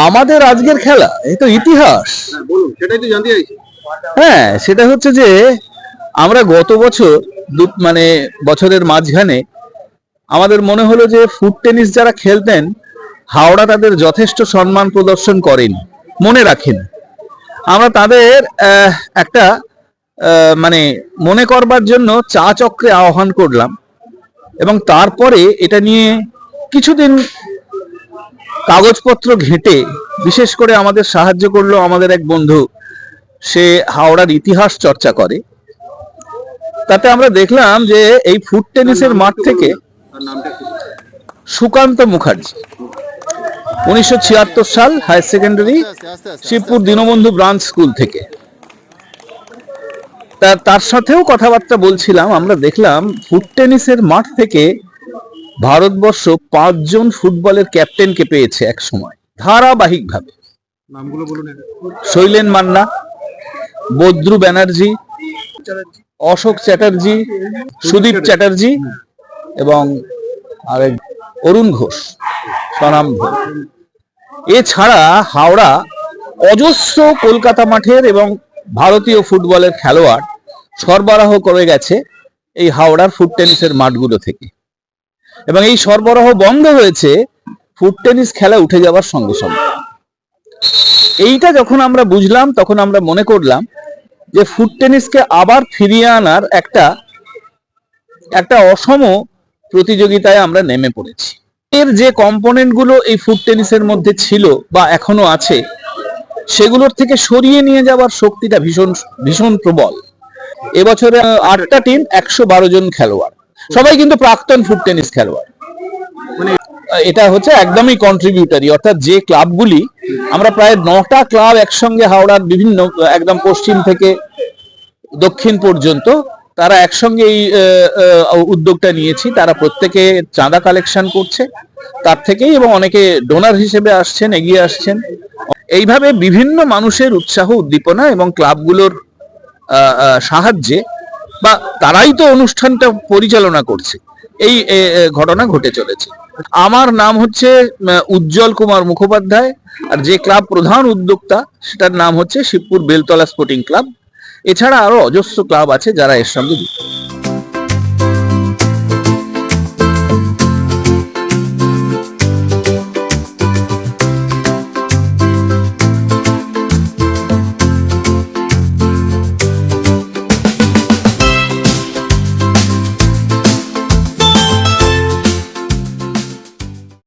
আমাদের আজকের খেলা এই তো ইতিহাস। বলুন, সেটাই তো জানতে চাইছি। হ্যাঁ, সেটা হচ্ছে যে আমরা গত বছর মানে বছরের মাঝখানে আমাদের মনে হলো যে ফুট টেনিস যারা খেলতেন হাওড়া তাদের যথেষ্ট সম্মান প্রদর্শন করেনি, মনে রাখেন। আমরা তাদের একটা মানে মনে করবার জন্য চা চক্রে আহ্বান করলাম এবং তারপরে এটা নিয়ে কিছুদিন কাগজপত্র ঘেঁটে বিশেষ করে আমাদের সাহায্য করলো আমাদের এক বন্ধু, সে হাওড়ার ইতিহাস চর্চা করে। তাতে আমরা দেখলাম যে এই ফুট টেনিসের মাঠ থেকে সুকান্ত মুখার্জি 1976 সাল higher secondary Shibpur Dinabandhu branch school থেকে, তার সাথেও কথাবার্তা বলছিলাম। আমরা দেখলাম ফুট টেনিসের মাঠ থেকে ভারতবর্ষ 5 জন ফুটবলের ক্যাপ্টেনকে পেয়েছে এক সময় ধারাবাহিকভাবে। নামগুলো বলুন। শৈলেন মান্না, বদ্রু ব্যানার্জি, অশোক চ্যাটার্জি, সুদীপ চ্যাটার্জি এবং আরেক অরুণ ঘোষ, সনাম ঘোষ। এছাড়া হাওড়া অজস্র কলকাতা মাঠের এবং ভারতীয় ফুটবলের খেলোয়াড় সরবরাহ করে গেছে এই হাওড়ার ফুট টেনিসের মাঠগুলো থেকে, এবং এই সরবরাহ বন্ধ হয়েছে ফুট টেনিস খেলা উঠে যাওয়ার সঙ্গে সঙ্গে। এইটা যখন আমরা বুঝলাম তখন আমরা মনে করলাম যে ফুট টেনিসকে আবার ফিরিয়ে আনার একটা অসম প্রতিযোগিতায় আমরা নেমে পড়েছি। এর যে কম্পোনেন্ট গুলো এই ফুট টেনিসের মধ্যে ছিল বা এখনো আছে, সেগুলোর থেকে সরিয়ে নিয়ে যাওয়ার শক্তিটা ভীষণ ভীষণ প্রবল। এবছরে 8টা টিম, 112 জন খেলোয়াড়, সবাই কিন্তু প্রাক্তন ফুট টেনিস খেলোয়াড়। মানে এটা হচ্ছে একদমই কন্ট্রিবিউটারি, অর্থাৎ যে ক্লাবগুলি, আমরা প্রায় 9টা ক্লাব একসঙ্গে হাওড়ার বিভিন্ন একদম পশ্চিম থেকে দক্ষিণ পর্যন্ত তারা একসঙ্গে এই উদ্যোগটা নিয়েছি। তারা প্রত্যেকে চাঁদা কালেকশন করছে তার থেকেই, এবং অনেকে ডোনার হিসেবে আসছেন, এগিয়ে আসছেন। এইভাবে বিভিন্ন মানুষের উৎসাহ উদ্দীপনা এবং ক্লাবগুলোর সাহায্যে, বা তারাই তো অনুষ্ঠানটা পরিচালনা করছে, এই ঘটনা ঘটে চলেছে। আমার নাম হচ্ছে উজ্জ্বল কুমার মুখোপাধ্যায়, আর যে ক্লাব প্রধান উদ্যোক্তা সেটার নাম হচ্ছে শিবপুর বেলতলা স্পোর্টিং ক্লাব। এছাড়া আরো অজস্র ক্লাব আছে যারা এর সঙ্গে যুক্ত।